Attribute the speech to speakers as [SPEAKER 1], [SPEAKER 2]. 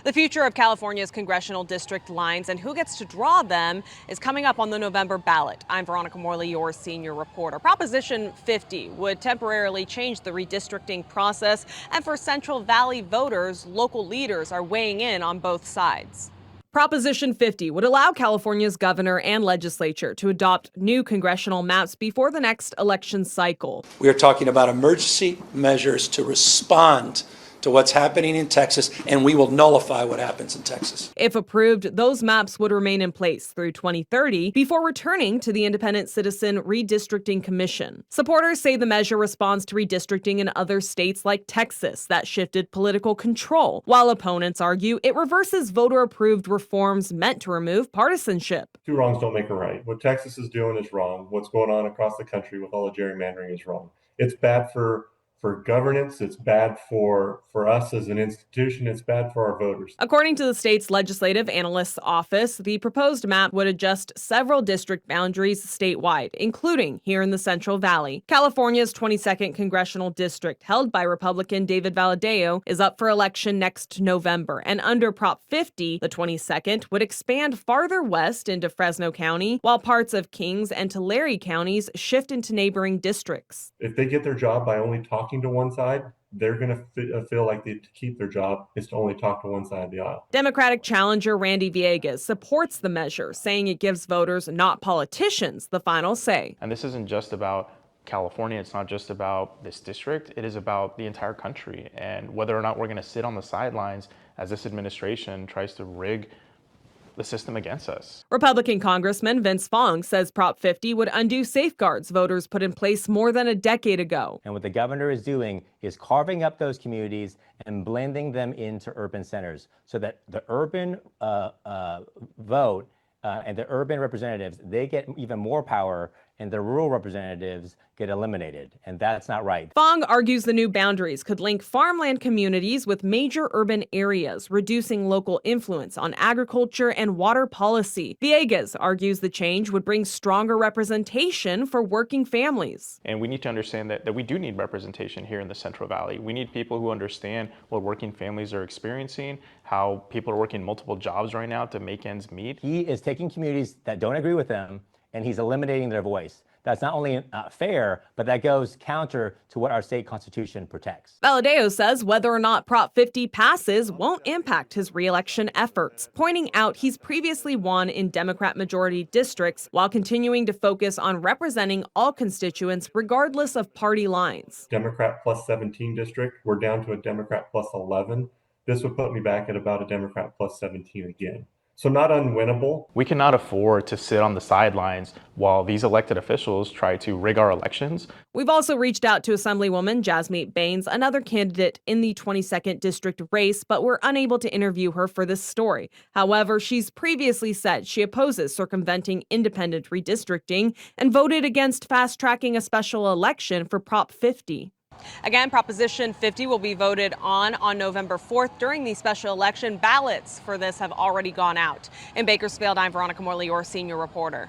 [SPEAKER 1] The future of California's congressional district lines and who gets to draw them is coming up on the November ballot. I'm Veronica Morley, your senior reporter. Proposition 50 would temporarily change the redistricting process, and for Central Valley voters, local leaders are weighing in on both sides. Proposition 50 would allow California's governor and legislature to adopt new congressional maps before the next election cycle.
[SPEAKER 2] We are talking about emergency measures to respond to what's happening in Texas, and we will nullify what happens in Texas.
[SPEAKER 1] If approved, those maps would remain in place through 2030 before returning to the Independent Citizen Redistricting Commission. Supporters say the measure responds to redistricting in other states like Texas that shifted political control, while opponents argue it reverses voter-approved reforms meant to remove partisanship.
[SPEAKER 3] Two wrongs don't make a right. What Texas is doing is wrong. What's going on across the country with all the gerrymandering is wrong. It's bad for governance, it's bad for us as an institution, it's bad for our voters.
[SPEAKER 1] According to the state's legislative analyst's office, the proposed map would adjust several district boundaries statewide, including here in the Central Valley. California's 22nd congressional district, held by Republican David Valadao, is up for election next November, and under Prop 50, the 22nd would expand farther west into Fresno County, while parts of Kings and Tulare counties shift into neighboring districts.
[SPEAKER 3] If they get their job by only talking to one side, they're going to feel like to keep their job is to only talk to one side of the aisle.
[SPEAKER 1] Democratic challenger Randy Villegas supports the measure, saying it gives voters, not politicians, the final say.
[SPEAKER 4] And this isn't just about California. It's not just about this district. It is about the entire country, and whether or not we're going to sit on the sidelines as this administration tries to rig the system against us.
[SPEAKER 1] Republican Congressman Vince Fong says Prop 50 would undo safeguards voters put in place more than a decade ago.
[SPEAKER 5] And what the governor is doing is carving up those communities and blending them into urban centers so that the urban vote and the urban representatives, they get even more power, and the rural representatives get eliminated, and that's not right.
[SPEAKER 1] Fong argues the new boundaries could link farmland communities with major urban areas, reducing local influence on agriculture and water policy. Villegas argues the change would bring stronger representation for working families.
[SPEAKER 4] And we need to understand that we do need representation here in the Central Valley. We need people who understand what working families are experiencing, how people are working multiple jobs right now to make ends meet.
[SPEAKER 5] He is taking communities that don't agree with him, and he's eliminating their voice. That's not only fair, but that goes counter to what our state constitution protects.
[SPEAKER 1] Valadao says whether or not Prop 50 passes won't impact his re-election efforts, pointing out he's previously won in Democrat-majority districts while continuing to focus on representing all constituents regardless of party lines.
[SPEAKER 3] Democrat plus 17 district, we're down to a Democrat plus 11. This would put me back at about a Democrat plus 17 again. So not unwinnable.
[SPEAKER 4] We cannot afford to sit on the sidelines while these elected officials try to rig our elections.
[SPEAKER 1] We've also reached out to Assemblywoman Jasmeet Bains, another candidate in the 22nd district race, but we're unable to interview her for this story. However, she's previously said she opposes circumventing independent redistricting and voted against fast-tracking a special election for Prop 50. Again, Proposition 50 will be voted on November 4th during the special election. Ballots for this have already gone out. In Bakersfield, I'm Veronica Morley, your senior reporter.